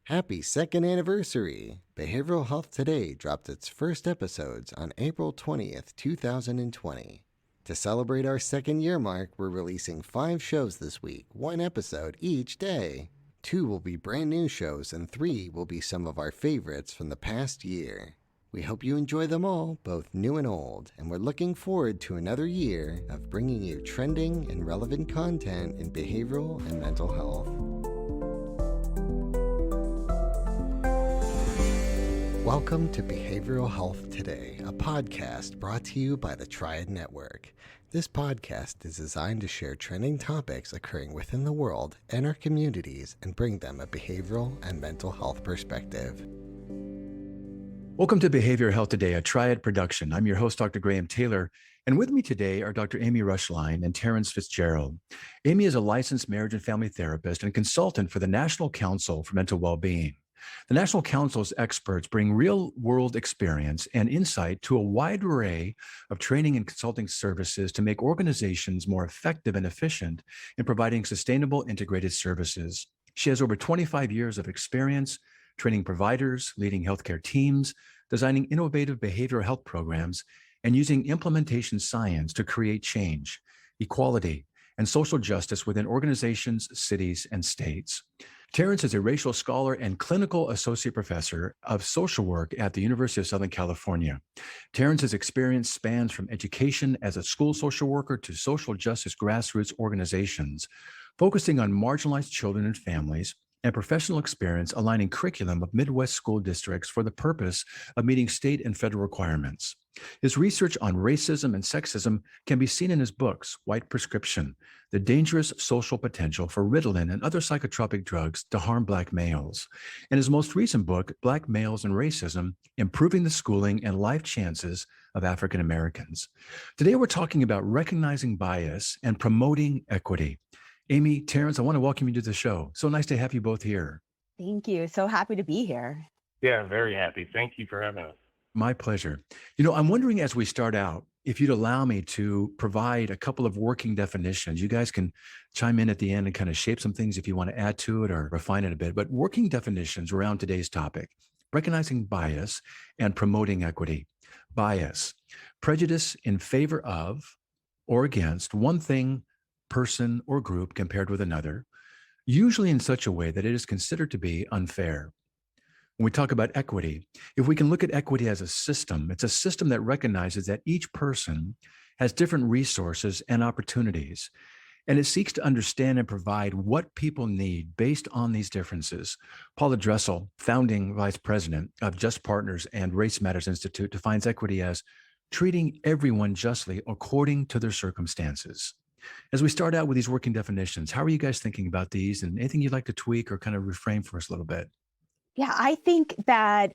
Happy second anniversary! Behavioral Health Today dropped its first episodes on April 20th, 2020. To celebrate our second year mark, we're releasing 5 shows this week, 1 episode each day. 2 will be brand new shows, and 3 will be some of our favorites from the past year. We hope you enjoy them all, both new and old, and we're looking forward to another year of bringing you trending and relevant content in behavioral and mental health. Welcome to Behavioral Health Today, a podcast brought to you by the Triad Network. This podcast is designed to share trending topics occurring within the world and our communities and bring them a behavioral and mental health perspective. Welcome to Behavioral Health Today, a Triad production. I'm your host, Dr. Graham Taylor, and with me today are Dr. Amy Roeschlein and Terence Fitzgerald. Amy is a licensed marriage and family therapist and consultant for the National Council for Mental Well-Being. The National Council's experts bring real-world experience and insight to a wide array of training and consulting services to make organizations more effective and efficient in providing sustainable integrated services. She has over 25 years of experience training providers, leading healthcare teams, designing innovative behavioral health programs, and using implementation science to create change, equality, and social justice within organizations, cities, and states. Terence is a racial scholar and clinical associate professor of social work at the University of Southern California. Terence's experience spans from education as a school social worker to social justice grassroots organizations, focusing on marginalized children and families, and professional experience aligning curriculum of Midwest school districts for the purpose of meeting state and federal requirements. His research on racism and sexism can be seen in his books, White Prescription, The Dangerous Social Potential for Ritalin and Other Psychotropic Drugs to Harm Black Males, and his most recent book, Black Males and Racism, Improving the Schooling and Life Chances of African Americans. Today, we're talking about recognizing bias and promoting equity. Amy, Terence, I want to welcome you to the show. So nice to have you both here. Thank you. So happy to be here. Yeah, very happy. Thank you for having us. My pleasure. I'm wondering as we start out, if you'd allow me to provide a couple of working definitions. You guys can chime in at the end and kind of shape some things if you want to add to it or refine it a bit. But working definitions around today's topic, recognizing bias and promoting equity. Bias, prejudice in favor of or against one thing, person, or group compared with another, usually in such a way that it is considered to be unfair. When we talk about equity, if we can look at equity as a system, it's a system that recognizes that each person has different resources and opportunities, and it seeks to understand and provide what people need based on these differences. Paula Dressel, founding vice president of Just Partners and Race Matters Institute, defines equity as treating everyone justly according to their circumstances. As we start out with these working definitions, how are you guys thinking about these, and anything you'd like to tweak or kind of reframe for us a little bit? Yeah, I think that,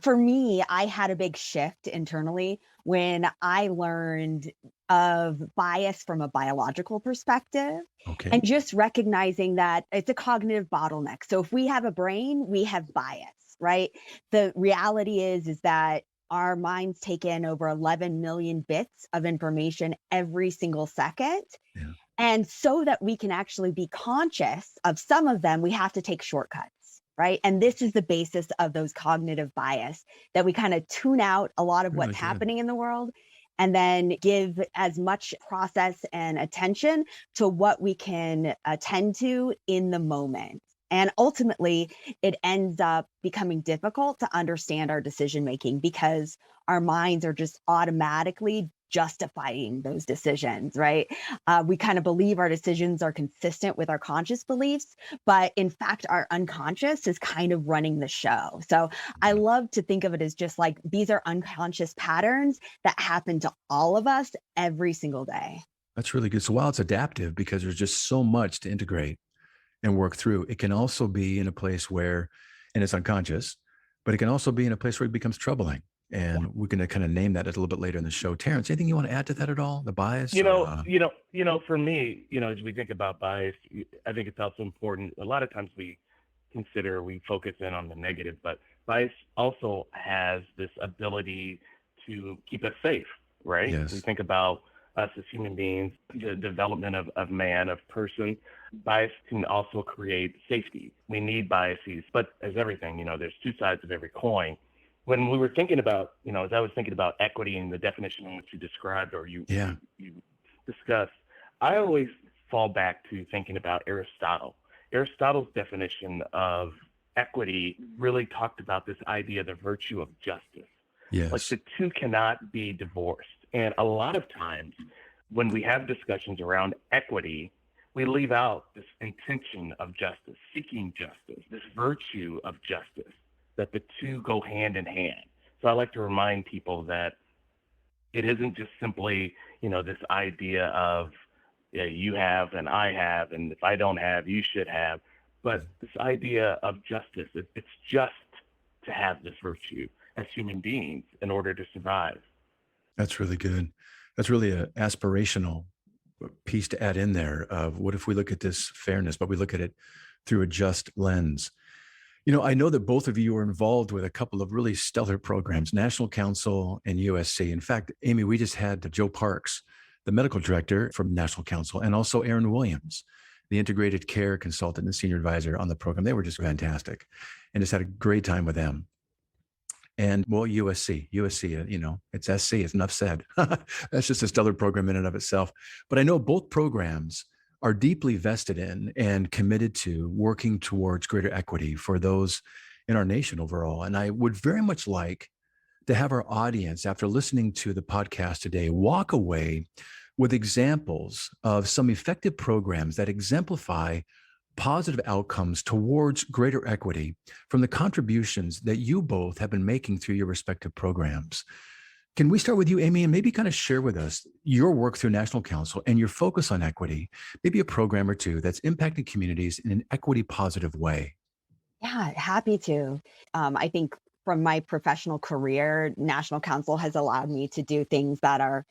for me, I had a big shift internally when I learned of bias from a biological perspective and just recognizing that it's a cognitive bottleneck. So if we have a brain, we have bias, right? The reality is that our minds take in over 11 million bits of information every single second. Yeah. And so that we can actually be conscious of some of them, we have to take shortcuts, right? And this is the basis of those cognitive bias, that we kind of tune out a lot of what's happening in the world and then give as much process and attention to what we can attend to in the moment. And ultimately, it ends up becoming difficult to understand our decision making because our minds are just automatically justifying those decisions, right? We kind of believe our decisions are consistent with our conscious beliefs, but in fact, our unconscious is kind of running the show. So I love to think of it as just like these are unconscious patterns that happen to all of us every single day. That's really good. So while it's adaptive, because there's just so much to integrate and work through, it can also be in a place where, and it's unconscious, but it can also be in a place where it becomes troubling. And we're going to kind of name that a little bit later in the show. Terence, anything you want to add to that at all? The bias? For me, as we think about bias, I think it's also important. A lot of times we focus in on the negative, but bias also has this ability to keep us safe, right? Yes. We think about us as human beings, the development of man, of person. bias can also create safety. We need biases, but as everything, there's two sides of every coin. When we were thinking about, as I was thinking about equity and the definition in which you described or you discussed, I always fall back to thinking about Aristotle. Aristotle's definition of equity really talked about this idea of the virtue of justice. Yes. Like the two cannot be divorced. And a lot of times when we have discussions around equity, we leave out this intention of justice, seeking justice, this virtue of justice, that the two go hand in hand. So I like to remind people that it isn't just simply, this idea of you have and I have, and if I don't have, you should have. But this idea of justice, it's just to have this virtue as human beings in order to survive. That's really good. That's really an aspirational piece to add in there of what if we look at this fairness, but we look at it through a just lens. I know that both of you are involved with a couple of really stellar programs, National Council and USC. In fact, Amy, we just had Joe Parks, the medical director from National Council, and also Aaron Williams, the integrated care consultant and senior advisor on the program. They were just fantastic and just had a great time with them. And USC, it's SC, it's enough said. That's just a stellar program in and of itself. But I know both programs are deeply vested in and committed to working towards greater equity for those in our nation overall. And I would very much like to have our audience, after listening to the podcast today, walk away with examples of some effective programs that exemplify positive outcomes towards greater equity from the contributions that you both have been making through your respective programs. Can we start with you, Amy, and maybe kind of share with us your work through National Council and your focus on equity, maybe a program or two that's impacting communities in an equity positive way? Yeah, happy to. I think from my professional career, National Council has allowed me to do things that are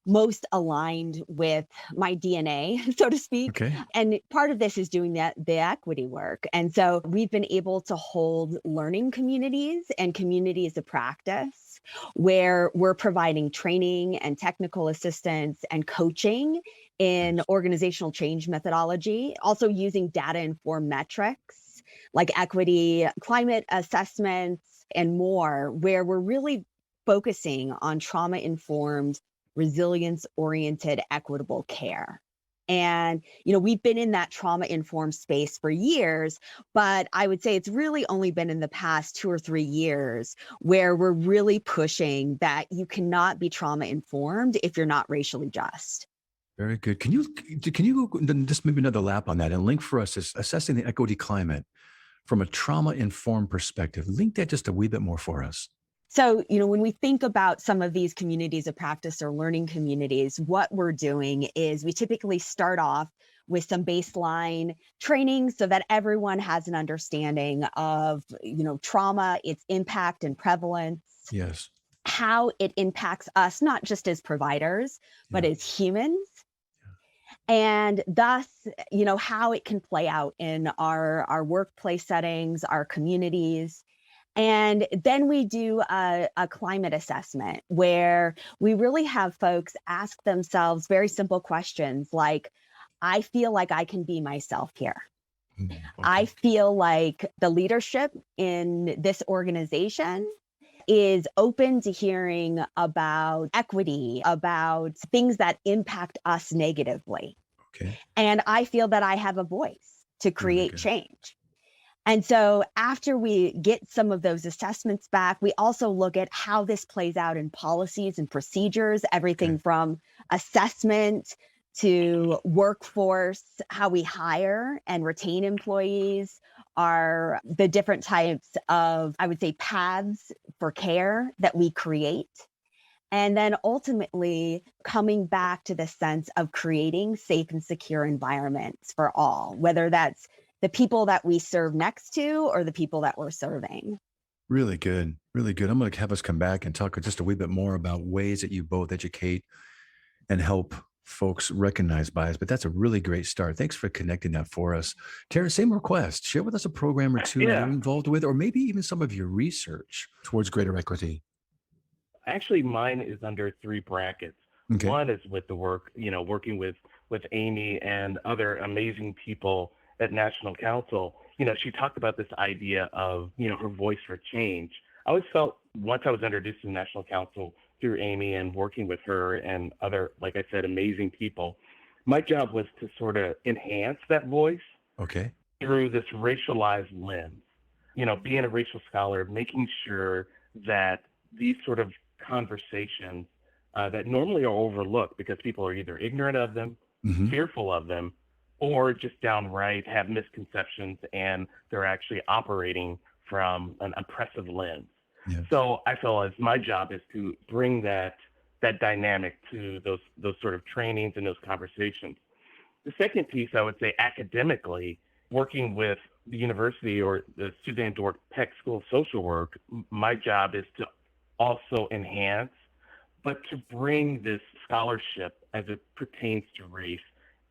most aligned with my DNA, so to speak. Okay. And part of this is doing the equity work. And so we've been able to hold learning communities and communities of practice where we're providing training and technical assistance and coaching in organizational change methodology, also using data-informed metrics like equity, climate assessments, and more, where we're really focusing on trauma-informed, resilience-oriented, equitable care. And, we've been in that trauma-informed space for years, but I would say it's really only been in the past 2 or 3 years where we're really pushing that you cannot be trauma-informed if you're not racially just. Very good. Can you just maybe another lap on that and link for us is assessing the equity climate from a trauma-informed perspective? Link that just a wee bit more for us. So, when we think about some of these communities of practice or learning communities, what we're doing is we typically start off with some baseline training so that everyone has an understanding of, trauma, its impact and prevalence. Yes. How it impacts us, not just as providers, but as humans. And thus, how it can play out in our workplace settings, our communities. And then we do a climate assessment where we really have folks ask themselves very simple questions like, I feel like I can be myself here. Okay. I feel like the leadership in this organization is open to hearing about equity, about things that impact us negatively. Okay. And I feel that I have a voice to create change. And so after we get some of those assessments back, we also look at how this plays out in policies and procedures, everything from assessment to workforce, how we hire and retain employees, are the different types of, I would say, paths for care that we create. And then ultimately coming back to the sense of creating safe and secure environments for all, whether that's the people that we serve next to or the people that we're serving. Really good. Really good. I'm going to have us come back and talk just a wee bit more about ways that you both educate and help folks recognize bias, but that's a really great start. Thanks for connecting that for us. Terence, same request. Share with us a program or two that you're involved with, or maybe even some of your research towards greater equity. Actually, mine is under 3 brackets. Okay. One is with the work, working with with Amy and other amazing people at National Council, she talked about this idea of, her voice for change. I always felt once I was introduced to the National Council through Amy and working with her and other, like I said, amazing people, my job was to sort of enhance that voice Okay. through this racialized lens. Being a racial scholar, making sure that these sort of conversations that normally are overlooked because people are either ignorant of them, Hmm. fearful of them, or just downright have misconceptions and they're actually operating from an oppressive lens. Yes. So I feel as my job is to bring that dynamic to those sort of trainings and those conversations. The second piece, I would say, academically, working with the university or the Suzanne Dork Peck School of Social Work, my job is to also enhance, but to bring this scholarship as it pertains to race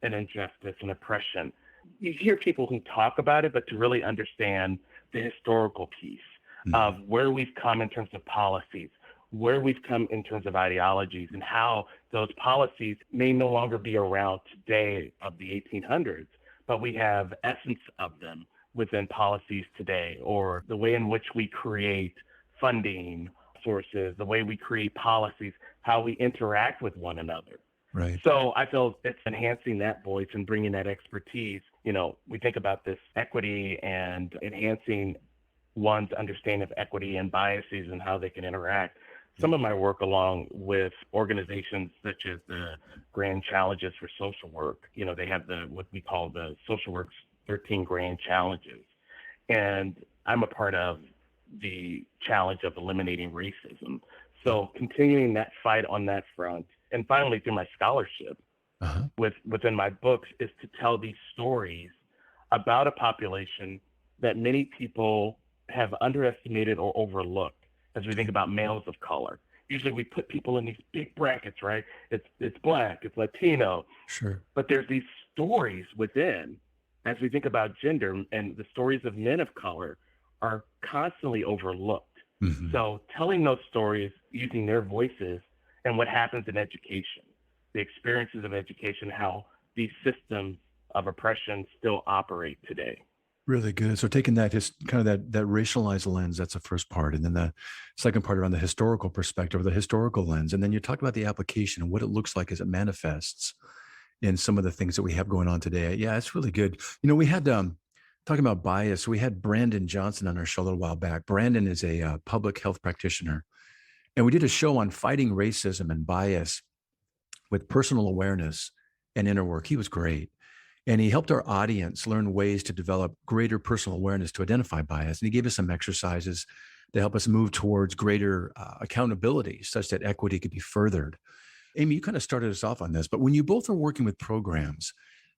and injustice and oppression. You hear people who talk about it, but to really understand the historical piece of where we've come in terms of policies, where we've come in terms of ideologies, and how those policies may no longer be around today of the 1800s, but we have essence of them within policies today, or the way in which we create funding sources, the way we create policies, how we interact with one another. Right. So I feel it's enhancing that voice and bringing that expertise. We think about this equity and enhancing one's understanding of equity and biases and how they can interact. Some of my work along with organizations such as the Grand Challenges for Social Work, they have what we call the Social Work's 13 Grand Challenges. And I'm a part of the challenge of eliminating racism. So continuing that fight on that front. And finally, through my scholarship within my books, is to tell these stories about a population that many people have underestimated or overlooked as we think about males of color. Usually we put people in these big brackets, right? It's Black, it's Latino. Sure. But there's these stories within, as we think about gender, and the stories of men of color are constantly overlooked. Mm-hmm. So telling those stories using their voices and what happens in education, the experiences of education, how these systems of oppression still operate today. Really good. So taking that kind of that racialized lens, that's the first part. And then the second part around the historical perspective, or the historical lens. And then you talk about the application and what it looks like as it manifests in some of the things that we have going on today. Yeah, it's really good. We had, talking about bias, we had Brandon Johnson on our show a little while back. Brandon is a public health practitioner. And we did a show on fighting racism and bias with personal awareness and inner work. He was great. And he helped our audience learn ways to develop greater personal awareness to identify bias. And he gave us some exercises to help us move towards greater accountability such that equity could be furthered. Amy, you kind of started us off on this, but when you both are working with programs,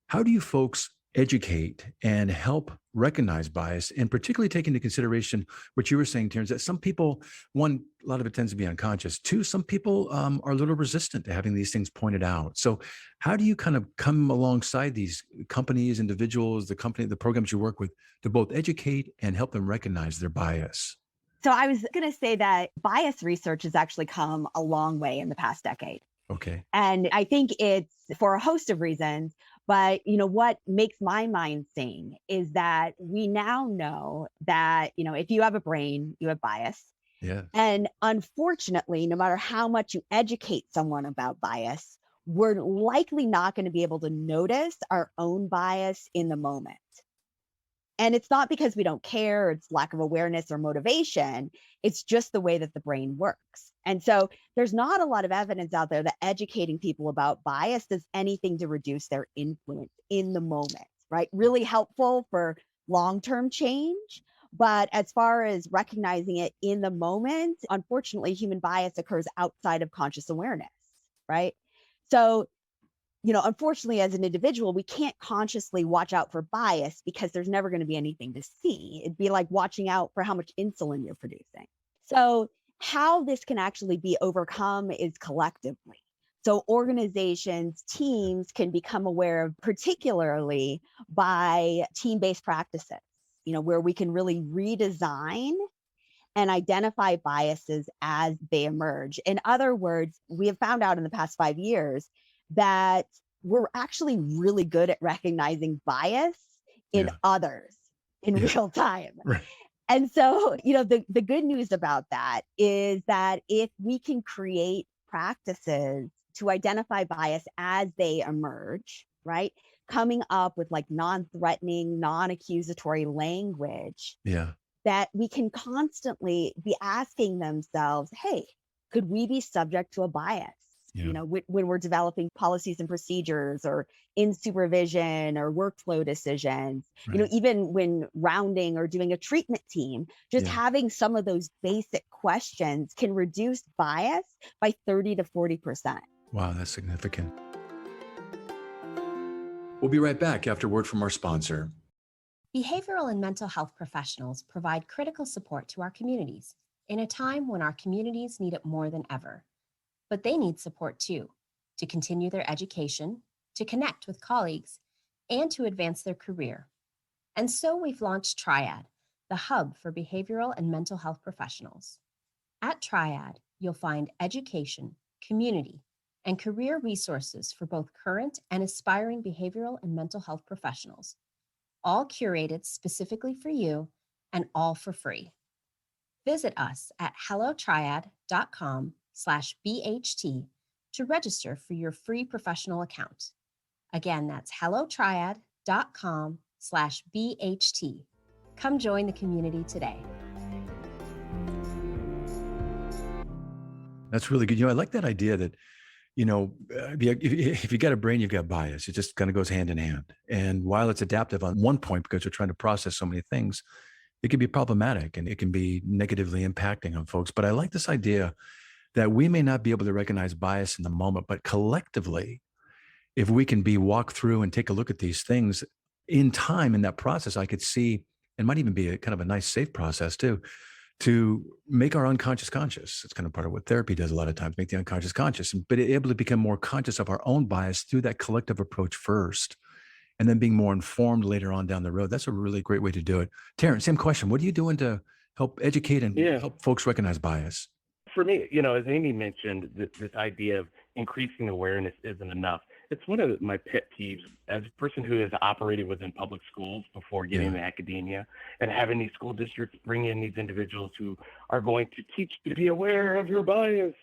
how do you folks educate and help recognize bias, and particularly take into consideration what you were saying, Terence, that some people, one, a lot of it tends to be unconscious. Two, some people are a little resistant to having these things pointed out. So how do you kind of come alongside these companies, individuals, the programs you work with, to both educate and help them recognize their bias? So I was going to say that bias research has actually come a long way in the past decade. Okay. And I think it's for a host of reasons. But, what makes my mind sing is that we now know that, if you have a brain, you have bias. Yeah. And unfortunately, no matter how much you educate someone about bias, we're likely not going to be able to notice our own bias in the moment. And it's not because we don't care, it's lack of awareness or motivation. It's just the way that the brain works. And so there's not a lot of evidence out there that educating people about bias does anything to reduce their influence in the moment, right? Really helpful for long-term change. But as far as recognizing it in the moment, unfortunately, human bias occurs outside of conscious awareness, right? So unfortunately, as an individual, we can't consciously watch out for bias because there's never going to be anything to see. It'd be like watching out for how much insulin you're producing. So how this can actually be overcome is collectively. So organizations, teams can become aware of, particularly by team-based practices, where we can really redesign and identify biases as they emerge. In other words, we have found out in the past 5 years that we're actually really good at recognizing bias in Yeah. others in Yeah. real time. Right. And so, the good news about that is that if we can create practices to identify bias as they emerge, right? Coming up with like non-threatening, non-accusatory language Yeah. that we can constantly be asking themselves, hey, could we be subject to a bias? Yeah. When we're developing policies and procedures or in supervision or workflow decisions, Right. even when rounding or doing a treatment team, just Yeah. having some of those basic questions can reduce bias by 30 to 40%. Wow, that's significant. We'll be right back after word from our sponsor. Behavioral and mental health professionals provide critical support to our communities in a time when our communities need it more than ever. But they need support too, to continue their education, to connect with colleagues, and to advance their career. And so we've launched Triad, the hub for behavioral and mental health professionals. At Triad, you'll find education, community, and career resources for both current and aspiring behavioral and mental health professionals, all curated specifically for you and all for free. Visit us at hellotriad.com/BHT to register for your free professional account. Again, that's hellotriad.com/BHT. Come join the community today. That's really good. I like that idea that, if you got a brain, you've got bias. It just kind of goes hand in hand. And while it's adaptive on one point, because we're trying to process so many things, it can be problematic and it can be negatively impacting on folks. But I like this idea that we may not be able to recognize bias in the moment, but collectively, if we can walk through and take a look at these things in time in that process, I could see it might even be a kind of a nice, safe process too, to make our unconscious conscious. It's kind of part of what therapy does a lot of times, make the unconscious conscious, but able to become more conscious of our own bias through that collective approach first, and then being more informed later on down the road. That's a really great way to do it. Terence, same question. What are you doing to help educate and help folks recognize bias? For me, as Amy mentioned, this idea of increasing awareness isn't enough. It's one of my pet peeves as a person who has operated within public schools before getting into academia and having these school districts bring in these individuals who are going to teach you to be aware of your bias.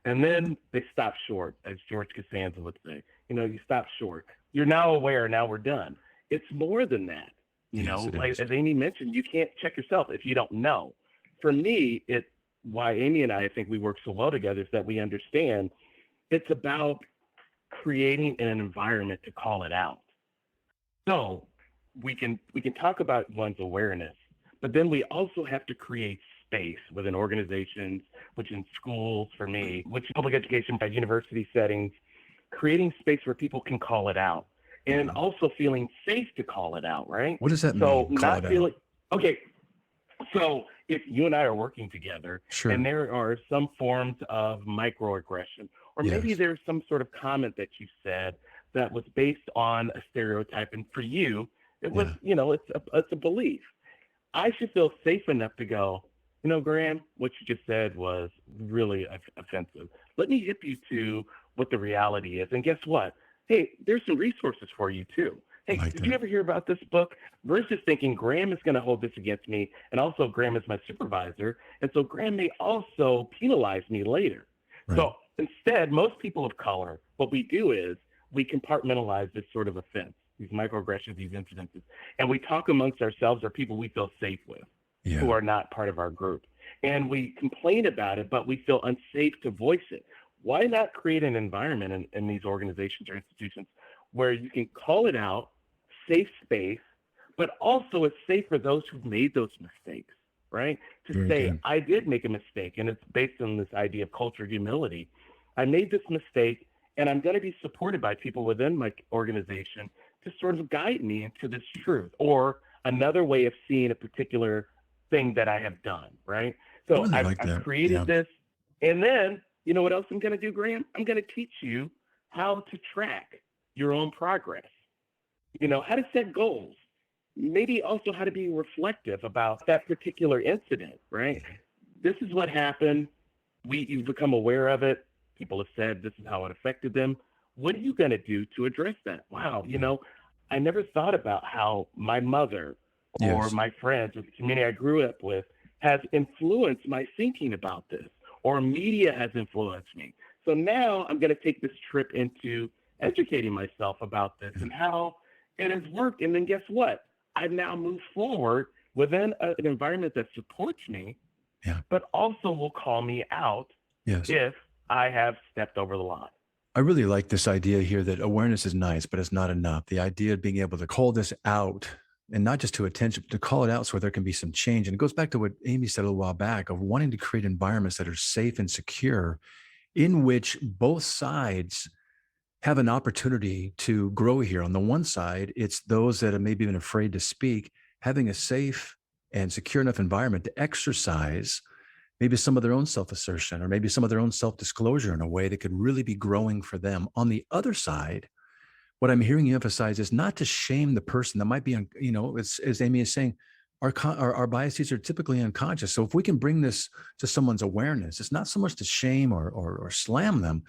And then they stop short, as George Costanza would say. You stop short. You're now aware, now we're done. It's more than that. Like as Amy mentioned, you can't check yourself if you don't know. For me, why Amy and I think we work so well together is that we understand it's about creating an environment to call it out. So we can talk about one's awareness, but then we also have to create space within organizations, which in schools for me, which public education by university settings, creating space where people can call it out and also feeling safe to call it out, right? What does that mean? So not feeling, okay. So if you and I are working together and there are some forms of microaggression, or maybe there's some sort of comment that you said that was based on a stereotype, and for you, it was, it's a belief. I should feel safe enough to go, Graham, what you just said was really offensive. Let me hip you to what the reality is. And guess what? Hey, there's some resources for you too. Hey, did you ever hear about this book? Versus thinking Graham is going to hold this against me, and also Graham is my supervisor, and so Graham may also penalize me later. Right. So instead, most people of color, what we do is we compartmentalize this sort of offense, these microaggressions, these incidences, and we talk amongst ourselves or people we feel safe with who are not part of our group. And we complain about it, but we feel unsafe to voice it. Why not create an environment in these organizations or institutions where you can call it out, safe space, but also it's safe for those who've made those mistakes, right? To say, I did make a mistake, and it's based on this idea of cultural humility. I made this mistake, and I'm going to be supported by people within my organization to sort of guide me into this truth or another way of seeing a particular thing that I have done, right? So I've created this, and then you know what else I'm going to do, Graham? I'm going to teach you how to track your own progress. How to set goals, maybe also how to be reflective about that particular incident, right? This is what happened. You've become aware of it. People have said this is how it affected them. what are you going to do to address that? Wow, I never thought about how my mother or Yes. my friends or the community I grew up with has influenced my thinking about this, or media has influenced me. So now I'm going to take this trip into educating myself about this and how it has worked. And then guess what? I now move forward within an environment that supports me, Yeah. but also will call me out Yes. if I have stepped over the line. I really like this idea here that awareness is nice, but it's not enough. The idea of being able to call this out, and not just to attention, but to call it out so there can be some change. And it goes back to what Amy said a little while back of wanting to create environments that are safe and secure, in which both sides have an opportunity to grow here. On the one side, it's those that are maybe even afraid to speak, having a safe and secure enough environment to exercise maybe some of their own self-assertion or maybe some of their own self-disclosure in a way that could really be growing for them. On the other side, what I'm hearing you emphasize is not to shame the person that might be, as Amy is saying, our biases are typically unconscious. So if we can bring this to someone's awareness, it's not so much to shame or slam them.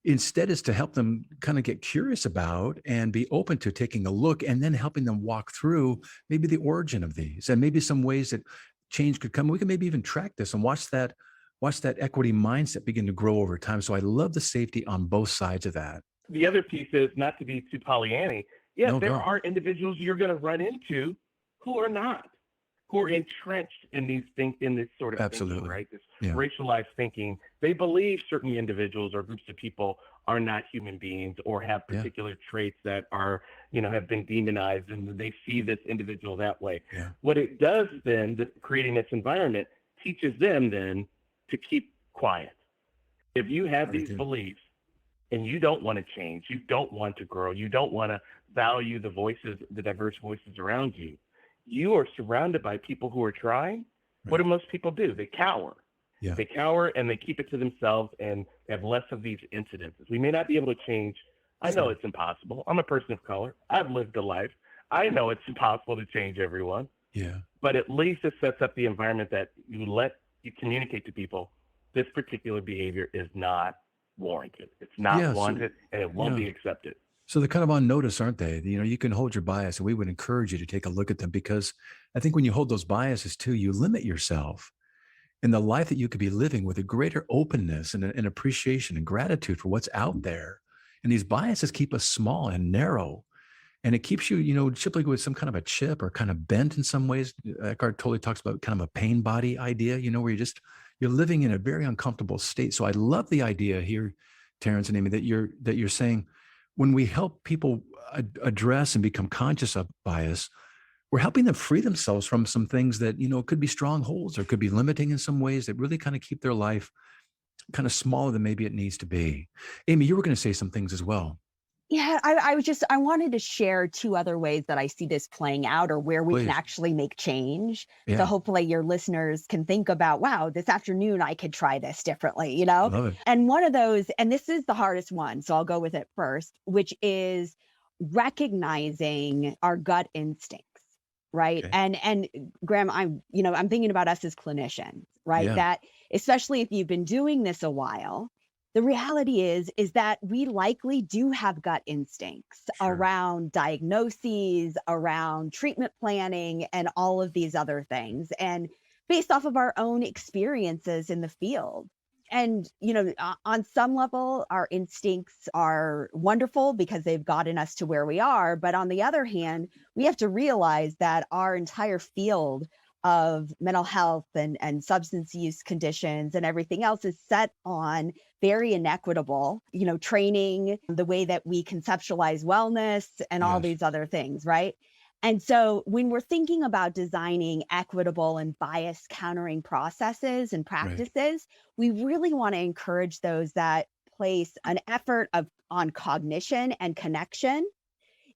Instead, is to help them kind of get curious about and be open to taking a look and then helping them walk through maybe the origin of these and maybe some ways that change could come. We can maybe even track this and watch that equity mindset begin to grow over time. So I love the safety on both sides of that. The other piece is not to be too Pollyanny. Yeah, No, there go. are individuals you're going to run into who are not, who are entrenched in this sort of Absolutely. thinking, right? This Yeah. racialized thinking. They believe certain individuals or groups of people are not human beings or have Yeah. particular traits that are, have been demonized, and they see this individual that way. Yeah. What it does then, creating this environment, teaches them then to keep quiet. If you have Very these good. beliefs and you don't want to change, you don't want to grow, you don't want to value the diverse voices around you, you are surrounded by people who are trying. What do most people do? They cower. Yeah. They cower and they keep it to themselves and have less of these incidences. We may not be able to change. I know it's impossible. I'm a person of color. I've lived a life. I know it's impossible to change everyone. Yeah. But at least it sets up the environment that you communicate to people, this particular behavior is not warranted. It's not wanted, and it won't be accepted. So they're kind of on notice, aren't they? You can hold your bias, and we would encourage you to take a look at them, because I think when you hold those biases too, you limit yourself in the life that you could be living with a greater openness and appreciation and gratitude for what's out there. And these biases keep us small and narrow. And it keeps you, typically with some kind of a chip or kind of bent in some ways. Eckhart Tolle talks about kind of a pain body idea, where you're living in a very uncomfortable state. So I love the idea here, Terence and Amy, that you're saying, when we help people address and become conscious of bias, we're helping them free themselves from some things that, could be strongholds or could be limiting in some ways that really kind of keep their life kind of smaller than maybe it needs to be. Amy, you were going to say some things as well. Yeah, I wanted to share two other ways that I see this playing out, or where we Please. can actually make change. Yeah. So hopefully your listeners can think about, wow, this afternoon I could try this differently, I love it. And one of those, and this is the hardest one, so I'll go with it first, which is recognizing our gut instincts, right? Okay. And Graham, I'm thinking about us as clinicians, right? Yeah. That especially if you've been doing this a while, the reality is that we likely do have gut instincts around diagnoses, around treatment planning, and all of these other things, and based off of our own experiences in the field. And, on some level, our instincts are wonderful because they've gotten us to where we are. But on the other hand, we have to realize that our entire field of mental health and substance use conditions and everything else is set on very inequitable, training, the way that we conceptualize wellness and all these other things, right? And so when we're thinking about designing equitable and bias countering processes and practices, we really want to encourage those that place an effort on cognition and connection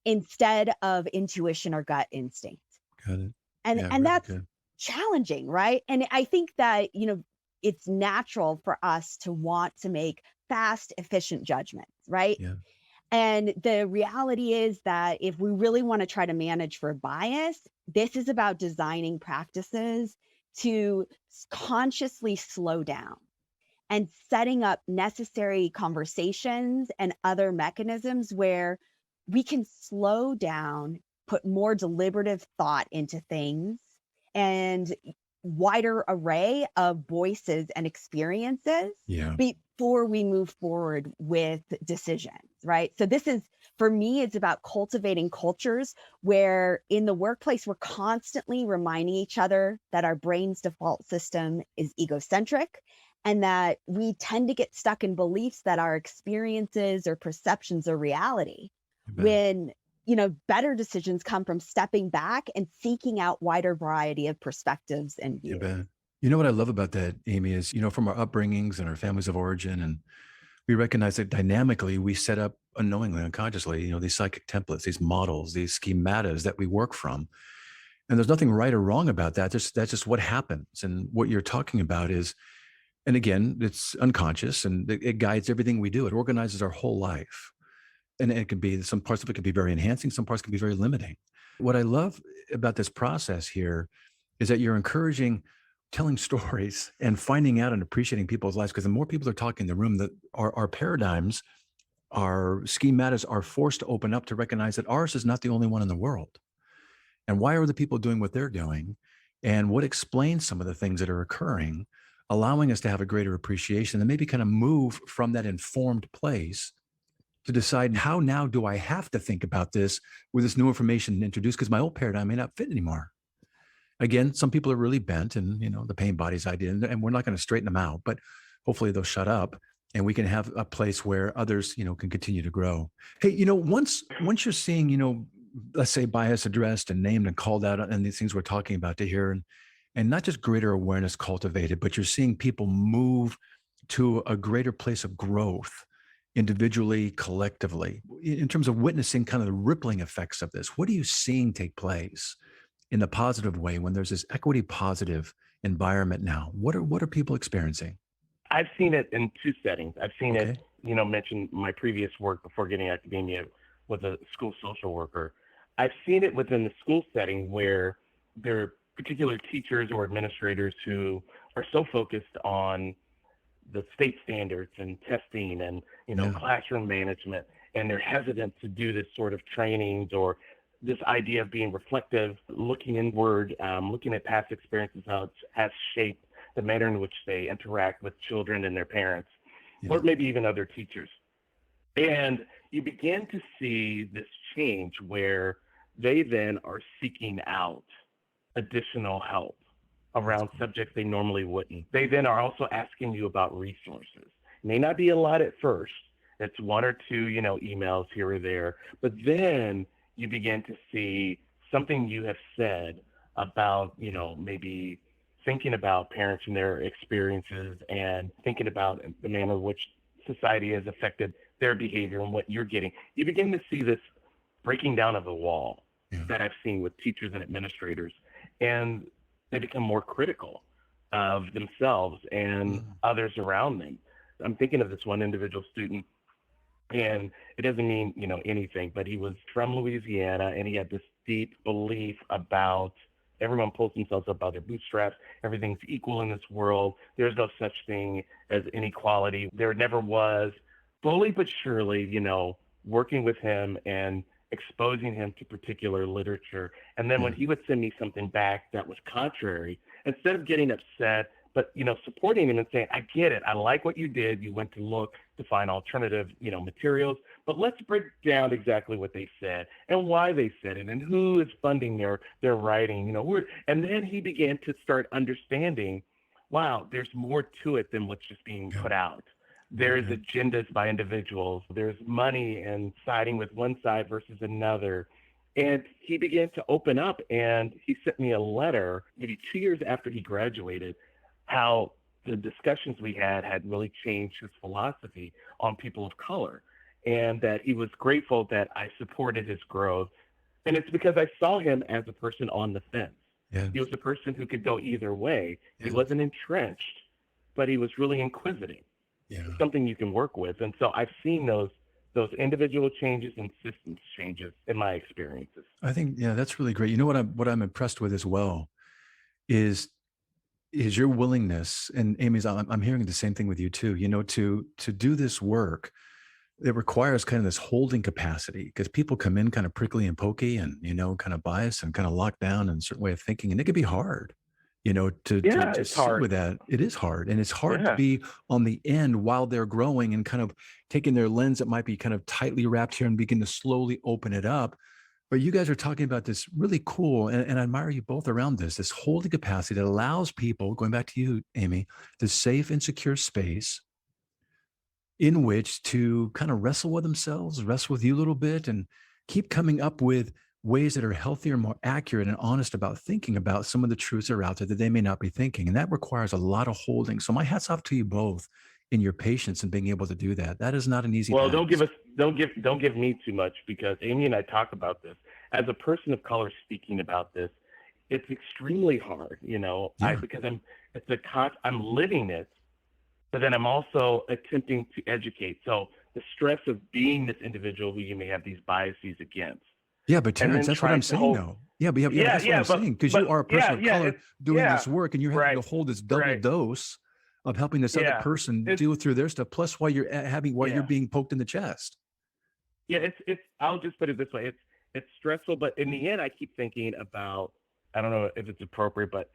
instead of intuition or gut instinct. Got it. And Yeah, really that's good. challenging, right? And I think that, it's natural for us to want to make fast, efficient judgments, right? Yeah. And the reality is that if we really want to try to manage for bias, this is about designing practices to consciously slow down and setting up necessary conversations and other mechanisms where we can slow down, put more deliberative thought into things, and wider array of voices and experiences Yeah. before we move forward with decisions, right? So this is, for me, it's about cultivating cultures where in the workplace we're constantly reminding each other that our brain's default system is egocentric, and that we tend to get stuck in beliefs that our experiences or perceptions are reality, You bet. when better decisions come from stepping back and seeking out wider variety of perspectives and You views. bet. You know what I love about that, Amy, is, from our upbringings and our families of origin, and we recognize that dynamically we set up unknowingly, unconsciously, these psychic templates, these models, these schematas that we work from. And there's nothing right or wrong about that. That's just what happens. And what you're talking about is, and again, it's unconscious and it guides everything we do. It organizes our whole life. And it can be, some parts of it can be very enhancing, some parts can be very limiting. What I love about this process here is that you're encouraging telling stories and finding out and appreciating people's lives. Because the more people are talking in the room, that our paradigms, our schematas are forced to open up to recognize that ours is not the only one in the world. And why are the people doing what they're doing? And what explains some of the things that are occurring, allowing us to have a greater appreciation and maybe kind of move from that informed place to decide, how now do I have to think about this with this new information introduced? Because my old paradigm may not fit anymore. Again, some people are really bent, and the pain bodies idea, and we're not going to straighten them out, but hopefully they'll shut up and we can have a place where others, can continue to grow. Hey, once you're seeing, let's say bias addressed and named and called out, and these things we're talking about to here, and not just greater awareness cultivated, but you're seeing people move to a greater place of growth individually, collectively, in terms of witnessing kind of the rippling effects of this. What are you seeing take place in the positive way when there's this equity positive environment now? What are people experiencing? I've seen it in two settings. I've seen Okay. it, mentioned my previous work before getting academia with a school social worker. I've seen it within the school setting where there are particular teachers or administrators who are so focused on the state standards and testing and, Yeah. classroom management, and they're hesitant to do this sort of trainings or this idea of being reflective, looking inward, looking at past experiences, how it has shaped the manner in which they interact with children and their parents, Yeah. or maybe even other teachers. And you begin to see this change where they then are seeking out additional help around subjects they normally wouldn't. They then are also asking you about resources. It may not be a lot at first. It's one or two, emails here or there, but then you begin to see something you have said about, maybe thinking about parents and their experiences and thinking about the manner in which society has affected their behavior and what you're getting. You begin to see this breaking down of the wall that I've seen with teachers and administrators, and they become more critical of themselves and others around them. I'm thinking of this one individual student, and it doesn't mean, anything, but he was from Louisiana, and he had this deep belief about everyone pulls themselves up by their bootstraps. Everything's equal in this world. There's no such thing as inequality. There never was. Slowly but surely, working with him and exposing him to particular literature. And then when he would send me something back that was contrary, instead of getting upset, but, supporting him and saying, I get it. I like what you did. You went to look to find alternative, materials, but let's break down exactly what they said and why they said it and who is funding their writing, and then he began to start understanding, wow, there's more to it than what's just being put out. There's agendas by individuals. There's money and siding with one side versus another. And he began to open up, and he sent me a letter maybe 2 years after he graduated, how the discussions we had really changed his philosophy on people of color, and that he was grateful that I supported his growth. And it's because I saw him as a person on the fence. Yeah. He was a person who could go either way. He Yeah. wasn't entrenched, but he was really inquisitive. Yeah. Something you can work with. And so I've seen those individual changes and systems changes in my experiences. I think, that's really great. You know what I'm impressed with as well is is your willingness, and Amy's, I'm hearing the same thing with you too, to do this work. It requires kind of this holding capacity because people come in kind of prickly and pokey and, kind of biased and kind of locked down in a certain way of thinking. And it can be hard, Yeah, to it's sit hard. with that. It is hard. And it's hard to Yeah. be on the end while they're growing and kind of taking their lens that might be kind of tightly wrapped here and begin to slowly open it up. But you guys are talking about this really cool, and I admire you both around this holding capacity that allows people, going back to you, Amy, this safe and secure space in which to kind of wrestle with themselves, wrestle with you a little bit, and keep coming up with ways that are healthier, more accurate, and honest about thinking about some of the truths that are out there that they may not be thinking. And that requires a lot of holding. So my hat's off to you both in your patience and being able to do that. That is not an easy Well, task. don't give me too much, because Amy and I talk about this. As a person of color speaking about this, it's extremely hard, Yeah. because I'm living it, but then I'm also attempting to educate. So the stress of being this individual who you may have these biases against. Yeah, but And Terence, then that's what I'm trying to saying, hold, though. Yeah, but yeah, that's what yeah, I'm saying, because you are a person of color it's, doing yeah, this work, and you're having right, to hold this double right, dose of helping this other yeah, person it's, deal through their stuff. Plus, while you're yeah, being poked in the chest. yeah, it's, I'll just put it this way. It's stressful, but in the end, I keep thinking about, I don't know if it's appropriate, but,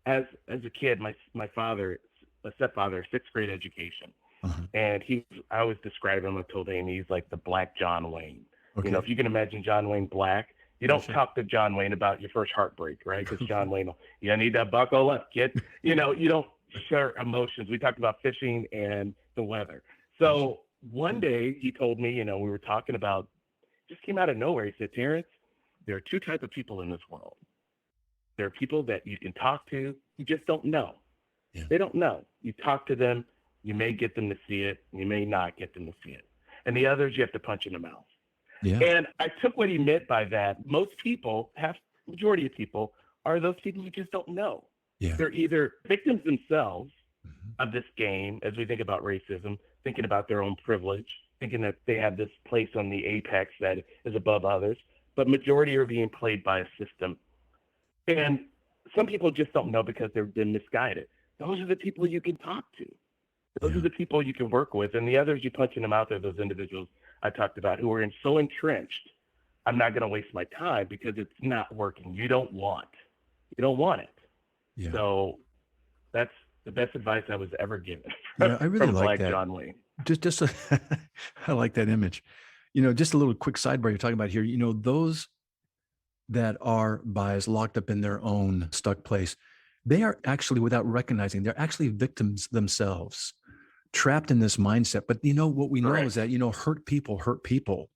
as a kid, my father, my stepfather, sixth grade education. Uh-huh. And I always describe him, I've told Amy, he's like the Black John Wayne. Okay. If you can imagine John Wayne Black, you Yeah, don't sure. talk to John Wayne about your first heartbreak, right? Because John Wayne, you need to buckle up, kid. You don't share emotions. We talked about fishing and the weather. So one day he told me, we were talking about, just came out of nowhere. He said, Terence, there are two types of people in this world. There are people that you can talk to, you just don't know. Yeah. They don't know. You talk to them, you may get them to see it, you may not get them to see it. And the others, you have to punch in the mouth. Yeah. And I took what he meant by that. Most people, majority of people, are those people who just don't know. Yeah. They're either victims themselves Mm-hmm. of this game, as we think about racism, thinking about their own privilege, thinking that they have this place on the apex that is above others, but majority are being played by a system. And some people just don't know because they've been misguided. Those are the people you can talk to. Those Yeah. are the people you can work with. And the others, you punching them out there, those individuals I talked about who are so entrenched, I'm not going to waste my time because it's not working. You don't want it. Yeah. So that's the best advice I was ever given Yeah, I really from like Black that. John Wayne. Just I like that image. Just a little quick sidebar you're talking about here. Those that are biased, locked up in their own stuck place, they are actually, without recognizing, they're actually victims themselves, trapped in this mindset. But what we know is that hurt people hurt people.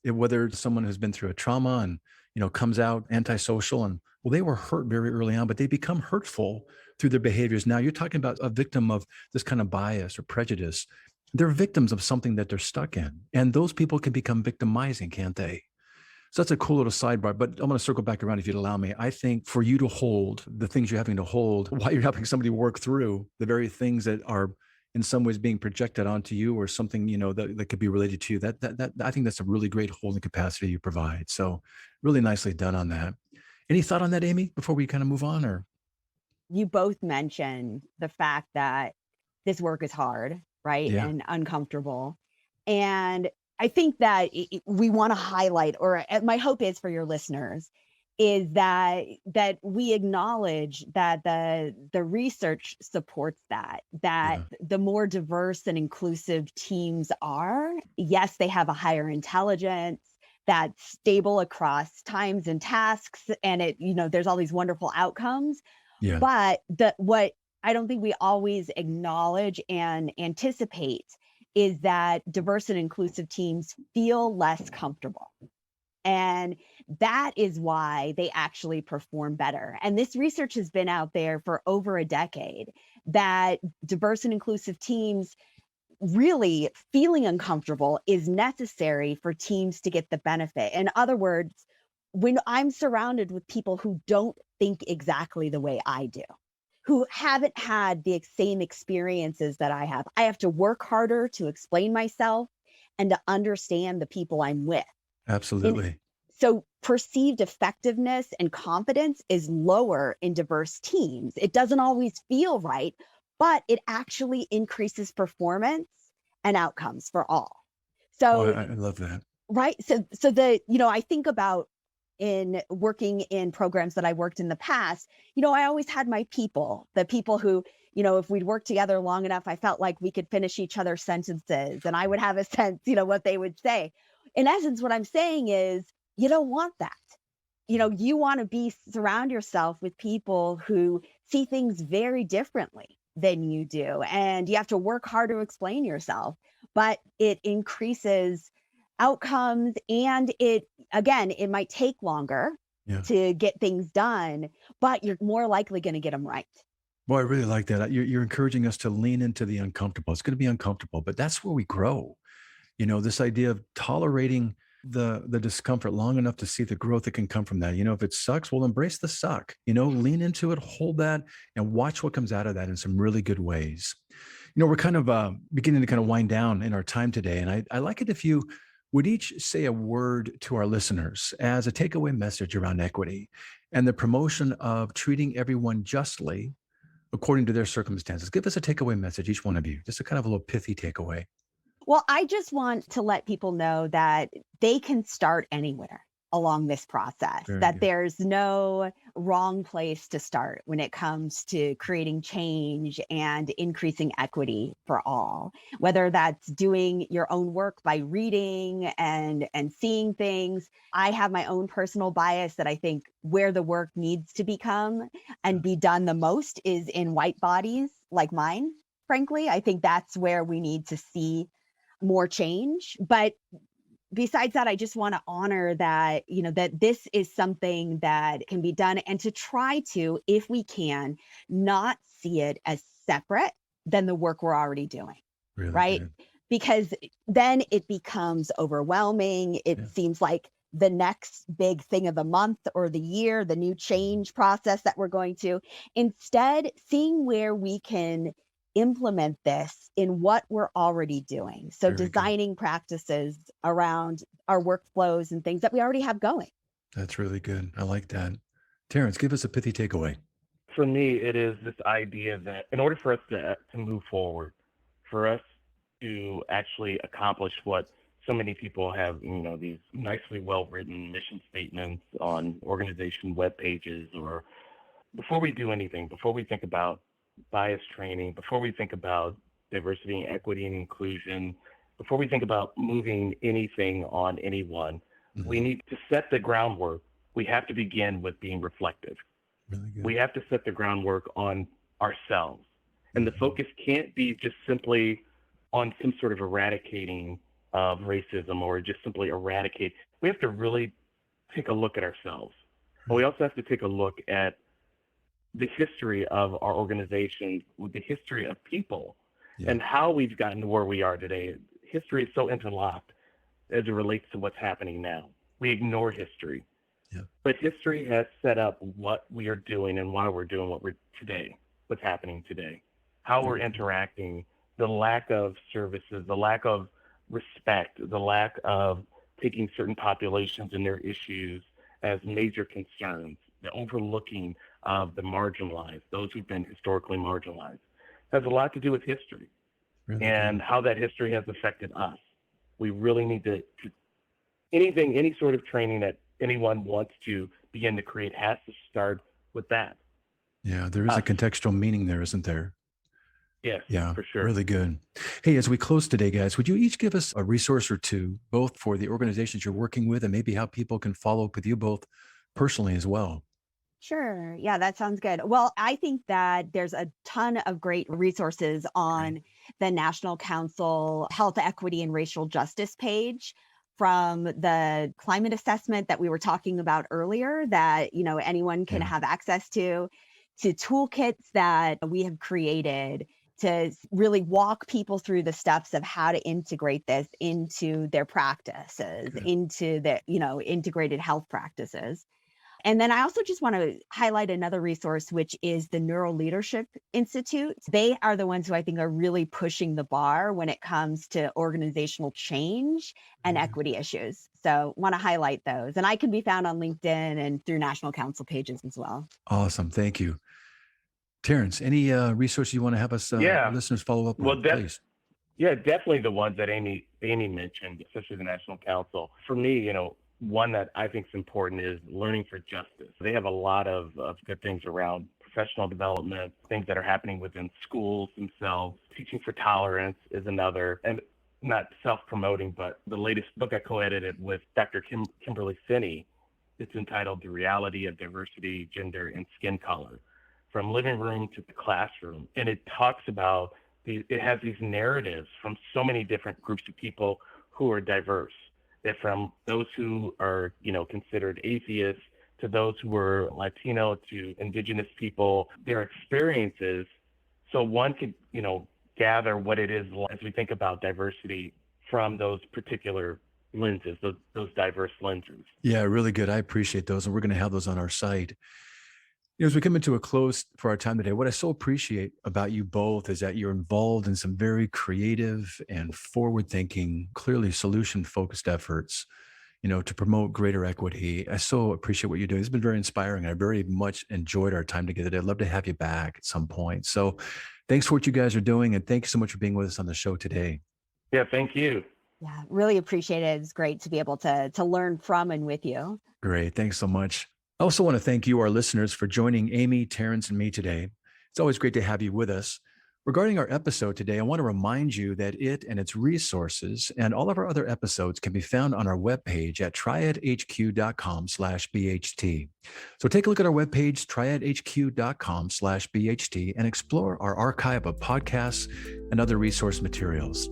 Whether it's someone who's been through a trauma and comes out antisocial, and they were hurt very early on, but they become hurtful through their behaviors. Now you're talking about a victim of this kind of bias or prejudice. They're victims of something that they're stuck in, and those people can become victimizing, can't they? So that's a cool little sidebar, but I'm going to circle back around if you'd allow me. I think for you to hold the things you're having to hold while you're helping somebody work through the very things that are in some ways being projected onto you, or something, that could be related to you, that I think that's a really great holding capacity you provide. So really nicely done on that. Any thought on that, Amy, before we kind of move on? Or You both mentioned the fact that this work is hard, right? Yeah. And uncomfortable. And I think that we want to highlight, or my hope is for your listeners, is that we acknowledge that the research supports that Yeah. the more diverse and inclusive teams are, yes, they have a higher intelligence that's stable across times and tasks, and there's all these wonderful outcomes. Yeah. But what I don't think we always acknowledge and anticipate is that diverse and inclusive teams feel less comfortable. And that is why they actually perform better. And this research has been out there for over a decade, that diverse and inclusive teams really feeling uncomfortable is necessary for teams to get the benefit. In other words, when I'm surrounded with people who don't think exactly the way I do, who haven't had the same experiences that I have to work harder to explain myself and to understand the people I'm with. Absolutely. And so perceived effectiveness and confidence is lower in diverse teams. It doesn't always feel right, but it actually increases performance and outcomes for all. Oh, So, I love that. right. I think about in working in programs that I worked in the past, I always had my people, the people who, if we'd worked together long enough, I felt like we could finish each other's sentences and I would have a sense, what they would say. In essence, what I'm saying is you don't want that. You want to surround yourself with people who see things very differently than you do. And you have to work hard to explain yourself, but it increases outcomes and it might take longer Yeah. to get things done, but you're more likely going to get them right. Boy, I really like that. You're encouraging us to lean into the uncomfortable. It's going to be uncomfortable, but that's where we grow. This idea of tolerating the discomfort long enough to see the growth that can come from that. If it sucks, well, embrace the suck. Lean into it, hold that, and watch what comes out of that in some really good ways. We're kind of beginning to kind of wind down in our time today, and I like it if you would each say a word to our listeners as a takeaway message around equity and the promotion of treating everyone justly according to their circumstances. Give us a takeaway message, each one of you, just a kind of a little pithy takeaway. Well, I just want to let people know that they can start anywhere along this process, Very that good. there's no wrong place to start when it comes to creating change and increasing equity for all, whether that's doing your own work by reading and seeing things. I have my own personal bias that I think where the work needs to become and be done the most is in white bodies like mine. Frankly, I think that's where we need to see more change. But besides that, I just want to honor that, that this is something that can be done and to try to, if we can, not see it as separate than the work we're already doing. Really right? good. Because then it becomes overwhelming. It seems like the next big thing of the month or the year, the new change process that we're going to. Instead, seeing where we can implement this in what we're already doing. So Very good. designing practices around our workflows and things that we already have going. That's really good. I like that. Terence, give us a pithy takeaway. For me, it is this idea that in order for us to move forward, for us to actually accomplish what so many people have, these nicely well-written mission statements on organization web pages, or before we do anything, before we think about bias training, before we think about diversity and equity and inclusion, before we think about moving anything on anyone, we need to set the groundwork. We have to begin with being reflective. Really good. We have to set the groundwork on ourselves. And the focus can't be just simply on some sort of eradicating of racism or just simply eradicate. We have to really take a look at ourselves. But we also have to take a look at the history of our organization, the history of people, and how we've gotten to where we are today. History is so interlocked as it relates to what's happening now. We ignore history. But history has set up what we are doing and why we're doing what's happening today, how we're interacting, the lack of services, the lack of respect, the lack of taking certain populations and their issues as major concerns, the overlooking of the marginalized, those who've been historically marginalized, has a lot to do with history and how that history has affected us. We really need to any sort of training that anyone wants to begin to create has to start with that. Yeah, there is a contextual meaning there, isn't there? Yes, Yeah, for sure. really good. Hey, as we close today, guys, would you each give us a resource or two, both for the organizations you're working with and maybe how people can follow up with you both personally as well? Sure. Yeah, that sounds good. Well, I think that there's a ton of great resources on the National Council Health Equity and Racial Justice page, from the climate assessment that we were talking about earlier that anyone can have access to toolkits that we have created to really walk people through the steps of how to integrate this into their practices, into the integrated health practices. And then I also just want to highlight another resource, which is the Neuro Leadership Institute. They are the ones who I think are really pushing the bar when it comes to organizational change and equity issues. So want to highlight those. And I can be found on LinkedIn and through National Council pages as well. Awesome. Thank you. Terence, any resources you want to have us listeners follow up on, please? Yeah, definitely the ones that Amy mentioned, especially the National Council. For me, one that I think is important is Learning for Justice. They have a lot of good things around professional development, things that are happening within schools themselves. Teaching for Tolerance is another, and not self-promoting, but the latest book I co-edited with Dr. Kimberly Finney. It's entitled The Reality of Diversity, Gender, and Skin Color, From Living Room to the Classroom. And it talks about, it has these narratives from so many different groups of people who are diverse. That from those who are, considered atheists to those who are Latino to indigenous people, their experiences. So one could, gather what it is as we think about diversity from those particular lenses, those diverse lenses. Yeah, really good. I appreciate those. And we're going to have those on our site. As we come into a close for our time today, what I so appreciate about you both is that you're involved in some very creative and forward-thinking, clearly solution-focused efforts, to promote greater equity. I so appreciate what you're doing. It's been very inspiring. I very much enjoyed our time together today. I'd love to have you back at some point. So thanks for what you guys are doing. And thank you so much for being with us on the show today. Yeah, thank you. Yeah, really appreciate it. It's great to be able to learn from and with you. Great. Thanks so much. I also want to thank you, our listeners, for joining Amy, Terence, and me today. It's always great to have you with us. Regarding our episode today, I want to remind you that it and its resources and all of our other episodes can be found on our webpage at triadhq.com/BHT. So take a look at our webpage, triadhq.com/BHT, and explore our archive of podcasts and other resource materials.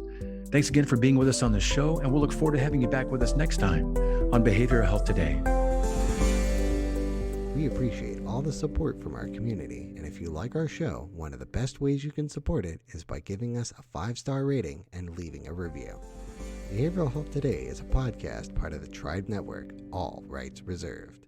Thanks again for being with us on the show, and we'll look forward to having you back with us next time on Behavioral Health Today. We appreciate all the support from our community, and if you like our show, one of the best ways you can support it is by giving us a 5-star rating and leaving a review. Behavioral Health Today is a podcast part of the Tribe Network, all rights reserved.